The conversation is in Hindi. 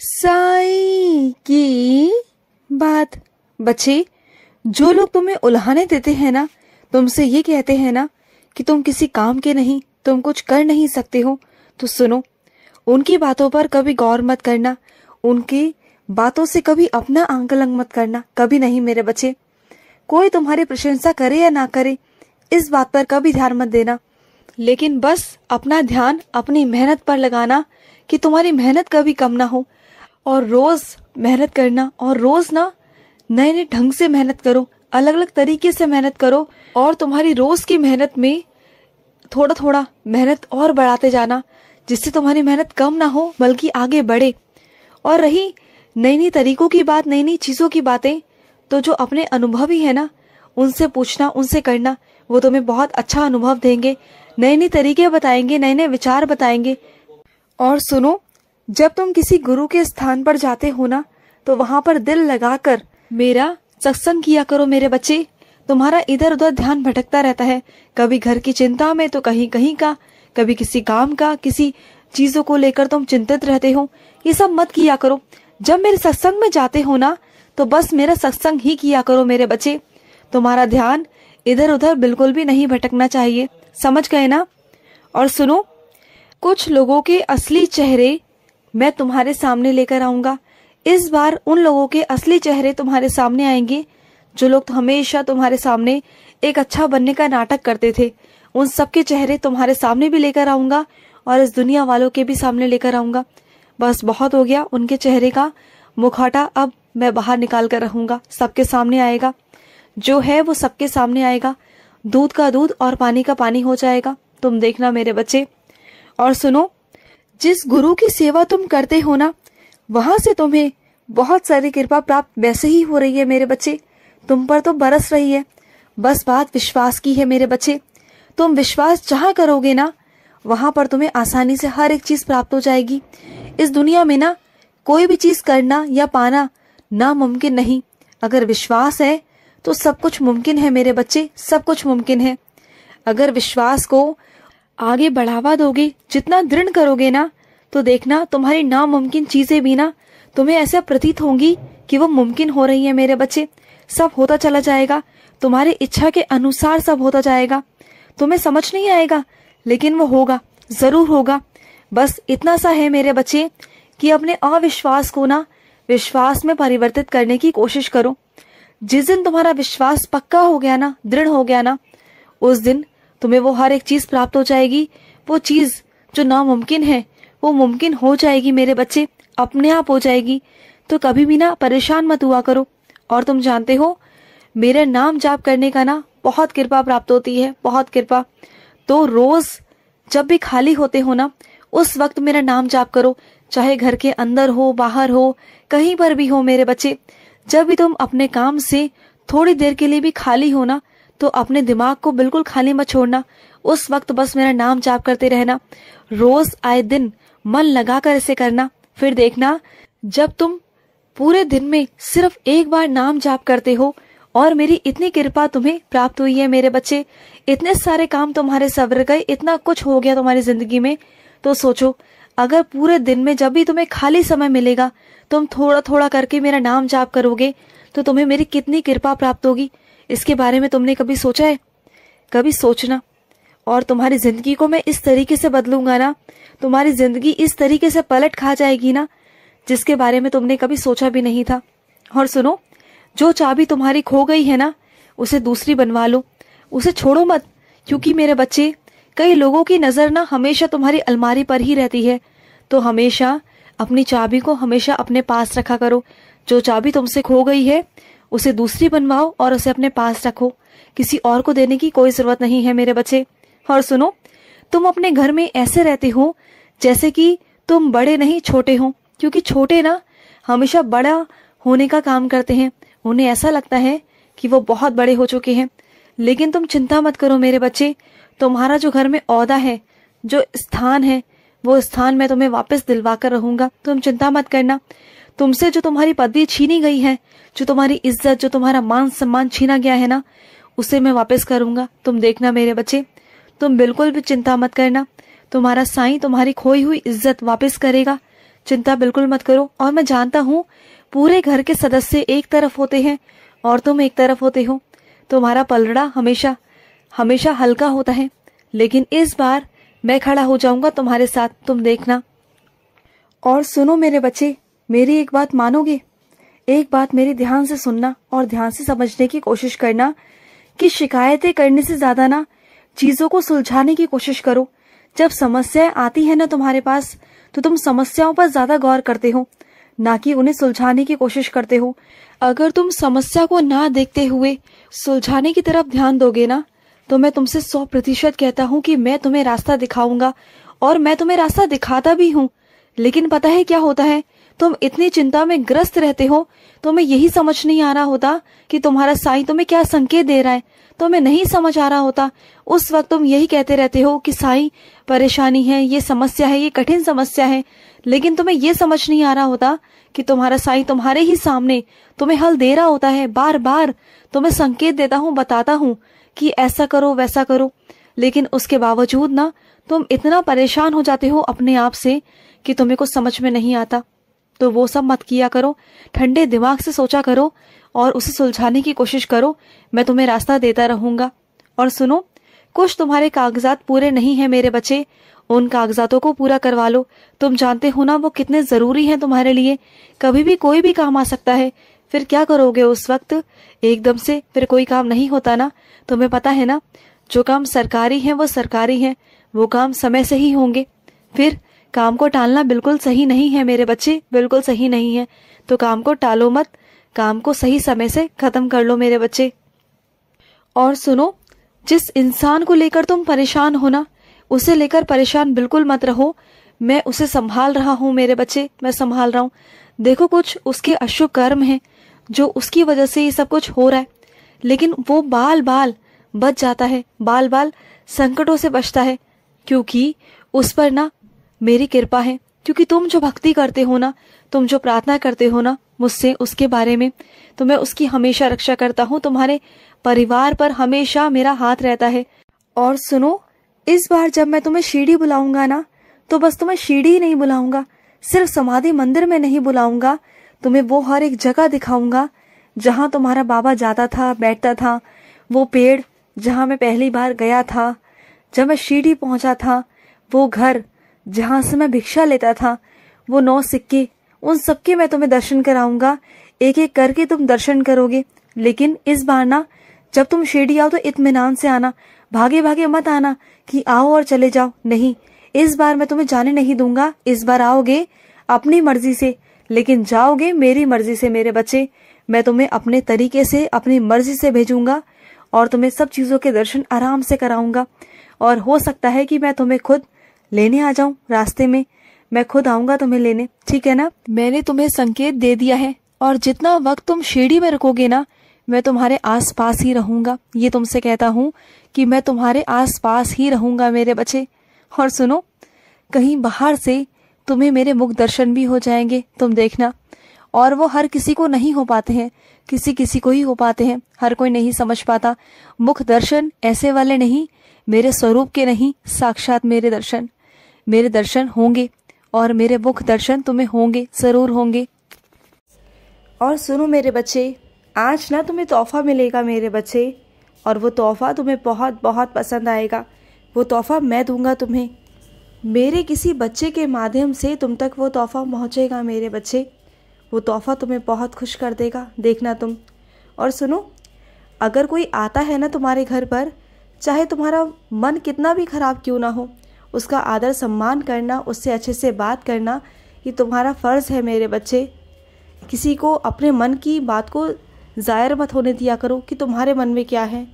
साईं की बात। बच्चे, जो लोग तुम्हें उल्हाने देते हैं ना, तुमसे ये कहते हैं ना कि तुम किसी काम के नहीं, तुम कुछ कर नहीं सकते हो, तो सुनो, उनकी बातों पर कभी गौर मत करना, उनकी बातों से कभी अपना आंकलन मत करना, कभी नहीं मेरे बच्चे। कोई तुम्हारी प्रशंसा करे या ना करे, इस बात पर कभी ध्यान मत देना, लेकिन बस अपना ध्यान अपनी मेहनत पर लगाना कि तुम्हारी मेहनत कभी कम ना हो। और रोज मेहनत करना, और रोज ना नए नए ढंग से मेहनत करो, अलग अलग तरीके से मेहनत करो, और तुम्हारी रोज की मेहनत में थोड़ा थोड़ा मेहनत और बढ़ाते जाना, जिससे तुम्हारी मेहनत कम ना हो बल्कि आगे बढ़े। और रही नई नई तरीकों की बात, नई नई चीजों की बातें, तो जो अपने अनुभवी है ना, उनसे पूछना, उनसे करना, वो तुम्हें बहुत अच्छा अनुभव देंगे, नए नए तरीके बताएंगे, नए नए विचार बताएंगे। और सुनो, जब तुम किसी गुरु के स्थान पर जाते हो ना, तो वहां पर दिल लगाकर मेरा सत्संग किया करो मेरे बच्चे। तुम्हारा इधर उधर ध्यान भटकता रहता है, कभी घर की चिंता में तो कहीं कहीं का, कभी किसी काम का, किसी चीजों को लेकर तुम चिंतित रहते हो। ये सब मत किया करो। जब मेरे सत्संग में जाते हो ना, तो बस मेरा सत्संग ही किया करो मेरे बच्चे। तुम्हारा ध्यान इधर उधर बिल्कुल भी नहीं भटकना चाहिए, समझ गए ना। और सुनो, कुछ लोगों के असली चेहरे मैं तुम्हारे सामने लेकर आऊंगा। इस बार उन लोगों के असली चेहरे तुम्हारे सामने आएंगे जो लोग हमेशा तुम्हारे सामने एक अच्छा बनने का नाटक करते थे। उन सबके चेहरे तुम्हारे सामने भी लेकर आऊंगा, और इस दुनिया वालों के भी सामने लेकर आऊंगा। बस बहुत हो गया, उनके चेहरे का मुखौटा अब मैं बाहर निकाल कर रहूंगा, सबके सामने आएगा। जो है वो सबके सामने आएगा, दूध का दूध और पानी का पानी हो जाएगा, तुम देखना मेरे बच्चे। और सुनो, जिस गुरु की सेवा तुम करते हो ना, वहां से तुम्हें बहुत सारी कृपा प्राप्त वैसे ही हो रही है मेरे बच्चे, तुम पर तो बरस रही है। बस बात विश्वास की है मेरे बच्चे। तुम विश्वास जहां करोगे ना, वहां पर तुम्हें आसानी से हर एक चीज प्राप्त हो जाएगी। इस दुनिया में ना कोई भी चीज करना या पाना नामुमकिन नहीं। अगर विश्वास है तो सब कुछ मुमकिन है मेरे बच्चे, सब कुछ मुमकिन है। अगर विश्वास को आगे बढ़ावा दोगे, जितना दृढ़ करोगे ना, तो देखना तुम्हारी नामुमकिन चीजें भी ना तुम्हें ऐसा प्रतीत होंगी कि वो मुमकिन हो रही है मेरे बच्चे। सब होता चला जाएगा, तुम्हारी इच्छा के अनुसार सब होता जाएगा। तुम्हें समझ नहीं आएगा, लेकिन वो होगा, जरूर होगा। बस इतना सा है मेरे बच्चे कि अपने अविश्वास को ना विश्वास में परिवर्तित करने की कोशिश करो। जिस दिन तुम्हारा विश्वास पक्का हो गया ना, दृढ़ हो गया ना, उस दिन तुम्हें वो हर एक चीज प्राप्त हो जाएगी। वो चीज जो नामुमकिन है वो मुमकिन हो जाएगी मेरे बच्चे, अपने आप हो जाएगी। तो कभी भी ना परेशान मत हुआ करो। और तुम जानते हो, मेरे नाम जाप करने का ना बहुत कृपा प्राप्त होती है, बहुत कृपा। तो रोज जब भी खाली होते हो ना, उस वक्त मेरा नाम जाप करो, चाहे घर के अंदर हो, बाहर हो, कहीं पर भी हो मेरे बच्चे। जब भी तुम अपने काम से थोड़ी देर के लिए भी खाली हो ना, तो अपने दिमाग को बिल्कुल खाली मत छोड़ना। उस वक्त बस मेरा नाम जाप करते रहना, रोज आए दिन मन लगाकर इसे करना। फिर देखना, जब तुम पूरे दिन में सिर्फ एक बार नाम जाप करते हो, और मेरी इतनी कृपा तुम्हें प्राप्त हुई है मेरे बच्चे, इतने सारे काम तुम्हारे सवर गए, इतना कुछ हो गया तुम्हारी जिंदगी में। तो सोचो, अगर पूरे दिन में जब भी तुम्हें खाली समय मिलेगा, तुम थोड़ा थोड़ा करके मेरा नाम जाप करोगे, तो तुम्हें मेरी कितनी कृपा प्राप्त होगी। इसके बारे में तुमने कभी सोचा है? कभी सोचना। और तुम्हारी जिंदगी को मैं इस तरीके से बदलूंगा ना, तुम्हारी जिंदगी इस तरीके से पलट खा जाएगी ना, जिसके बारे में तुमने कभी सोचा भी नहीं था। और सुनो, जो चाबी तुम्हारी खो गई है ना, उसे दूसरी बनवा लो, उसे छोड़ो मत। क्योंकि मेरे बच्चे, कई लोगों की नजर ना हमेशा तुम्हारी अलमारी पर ही रहती है। तो हमेशा अपनी चाबी को हमेशा अपने पास रखा करो। जो चाबी तुमसे खो गई है, उसे दूसरी बनवाओ और उसे अपने पास रखो। किसी और को देने की कोई जरूरत नहीं है मेरे बच्चे। और सुनो, तुम अपने घर में ऐसे रहते हो जैसे कि तुम बड़े नहीं छोटे हो, क्योंकि छोटे ना हमेशा बड़ा होने का काम करते हैं। उन्हें ऐसा लगता है कि वो बहुत बड़े हो चुके हैं। लेकिन तुम चिंता मत करो मेरे बच्चे, तुम्हारा जो घर में ओहदा है, जो स्थान है, वो स्थान मैं तुम्हें वापस दिलवा कर रहूंगा। तुम चिंता मत करना। तुमसे जो तुम्हारी पदवी छीनी गई है, जो तुम्हारी इज्जत, जो तुम्हारा मान सम्मान छीना गया है ना, उसे मैं वापस करूंगा। तुम देखना मेरे बच्चे, तुम बिल्कुल भी चिंता मत करना। तुम्हारा साईं तुम्हारी खोई हुई इज्जत वापस करेगा। चिंता बिल्कुल मत करो। और मैं जानता हूँ पूरे घर के सदस्य एक तरफ होते हैं और तुम एक तरफ होते हो। तुम्हारा पलड़ा हमेशा हमेशा हल्का होता है, लेकिन इस बार मैं खड़ा हो जाऊंगा तुम्हारे साथ, तुम देखना। और सुनो मेरे बच्चे, मेरी एक बात मानोगे? एक बात मेरी ध्यान से सुनना और ध्यान से समझने की कोशिश करना कि शिकायतें करने से ज्यादा ना चीजों को सुलझाने की कोशिश करो। जब समस्याएं आती है ना तुम्हारे पास, तो तुम समस्याओं पर ज्यादा गौर करते हो, ना कि उन्हें सुलझाने की कोशिश करते हो। अगर तुम समस्या को ना देखते हुए सुलझाने की तरफ ध्यान दोगे ना, तो मैं तुमसे 100% कहता हूँ कि मैं तुम्हें रास्ता दिखाऊंगा, और मैं तुम्हें रास्ता दिखाता भी हूँ। लेकिन पता है क्या होता है, तुम इतनी चिंता में ग्रस्त रहते हो, तुम्हें यही समझ नहीं आ रहा होता कि तुम्हारा साईं तुम्हें क्या संकेत दे रहा है। तुम्हें नहीं समझ आ रहा होता, उस वक्त तुम यही कहते रहते हो कि साईं परेशानी है, ये समस्या है, ये कठिन समस्या है। लेकिन तुम्हें ये समझ नहीं आ रहा होता कि तुम्हारा साईं तुम्हारे ही सामने तुम्हें हल दे रहा होता है। बार बार तुम्हें संकेत देता हूँ, बताता हूँ कि ऐसा करो वैसा करो, लेकिन उसके बावजूद ना तुम इतना परेशान हो जाते हो अपने आप से कि तुम्हें कुछ समझ में नहीं आता। तो वो सब मत किया करो, ठंडे दिमाग से सोचा करो और उसे सुलझाने की कोशिश करो। मैं तुम्हें रास्ता देता रहूंगा। और सुनो, कुछ तुम्हारे कागजात पूरे नहीं है मेरे बच्चे, उन कागजातों को पूरा करवा लो। तुम जानते हो ना वो कितने जरूरी हैं तुम्हारे लिए। कभी भी कोई भी काम आ सकता है, फिर क्या करोगे उस वक्त? एकदम से फिर कोई काम नहीं होता ना। तुम्हें पता है ना, जो काम सरकारी है वो सरकारी है, वो काम समय से ही होंगे। फिर काम को टालना बिल्कुल सही नहीं है मेरे बच्चे, बिल्कुल सही नहीं है। तो काम को टालो मत, काम को सही समय से खत्म कर लो मेरे बच्चे। और सुनो, जिस इंसान को लेकर तुम परेशान हो ना, उसे लेकर परेशान बिल्कुल मत रहो। मैं उसे संभाल रहा हूँ मेरे बच्चे, मैं संभाल रहा हूँ। देखो, कुछ उसके अशुभ कर्म हैं जो उसकी वजह से ये सब कुछ हो रहा है, लेकिन वो बाल बाल बच जाता है, बाल बाल संकटों से बचता है, क्योंकि उस पर ना मेरी कृपा है। क्योंकि तुम जो भक्ति करते हो ना, तुम जो प्रार्थना करते हो ना मुझसे उसके बारे में, तो मैं उसकी हमेशा रक्षा करता हूँ। तुम्हारे परिवार पर हमेशा मेरा हाथ रहता है। और सुनो, इस बार जब मैं तुम्हें शिरडी बुलाऊंगा ना, तो बस तुम्हें शिरडी ही नहीं बुलाऊंगा, सिर्फ समाधि मंदिर में नहीं बुलाऊंगा, तुम्हें वो हर एक जगह दिखाऊंगा जहाँ तुम्हारा बाबा जाता था, बैठता था। वो पेड़ जहाँ मैं पहली बार गया था, जब मैं शिरडी पहुंचा था, वो घर जहाँ से मैं भिक्षा लेता था, वो 9 सिक्के, उन सबके मैं तुम्हें दर्शन कराऊंगा। एक एक करके तुम दर्शन करोगे। लेकिन इस बार ना, जब तुम शिरडी आओ तो इत्मीनान से आना, भागे भागे मत आना कि आओ और चले जाओ। नहीं, इस बार मैं तुम्हें जाने नहीं दूंगा। इस बार आओगे अपनी मर्जी से, लेकिन जाओगे मेरी मर्जी से मेरे बच्चे। मैं तुम्हें अपने तरीके से, अपनी मर्जी से भेजूंगा और तुम्हें सब चीजों के दर्शन आराम से कराऊंगा। और हो सकता है कि मैं तुम्हें खुद लेने आ जाऊं, रास्ते में मैं खुद आऊंगा तुम्हें लेने, ठीक है ना? मैंने तुम्हें संकेत दे दिया है, और जितना वक्त तुम शिरडी में रुकोगे ना, मैं तुम्हारे आस पास ही रहूंगा। ये तुमसे कहता हूँ कि मैं तुम्हारे आस पास ही रहूंगा मेरे बच्चे। और सुनो, कहीं बाहर से तुम्हें मेरे मुख दर्शन भी हो जाएंगे, तुम देखना। और वो हर किसी को नहीं हो पाते हैं, किसी किसी को ही हो पाते हैं, हर कोई नहीं समझ पाता। मुख दर्शन ऐसे वाले नहीं, मेरे स्वरूप के नहीं, साक्षात मेरे दर्शन होंगे, और मेरे मुख दर्शन तुम्हें होंगे, जरूर होंगे। और सुनो मेरे बच्चे, आज ना तुम्हें तोहफा मिलेगा मेरे बच्चे, और वो तोहफा तुम्हें बहुत बहुत पसंद आएगा। वो तोहफा मैं दूंगा तुम्हें, मेरे किसी बच्चे के माध्यम से तुम तक वो तोहफा पहुंचेगा मेरे बच्चे। वो तोहफा तुम्हें बहुत खुश कर देगा, देखना तुम। और सुनो, अगर कोई आता है ना तुम्हारे घर पर, चाहे तुम्हारा मन कितना भी खराब क्यों ना हो, उसका आदर सम्मान करना, उससे अच्छे से बात करना, ये तुम्हारा फ़र्ज़ है मेरे बच्चे। किसी को अपने मन की बात को ज़ाहिर मत होने दिया करो कि तुम्हारे मन में क्या है।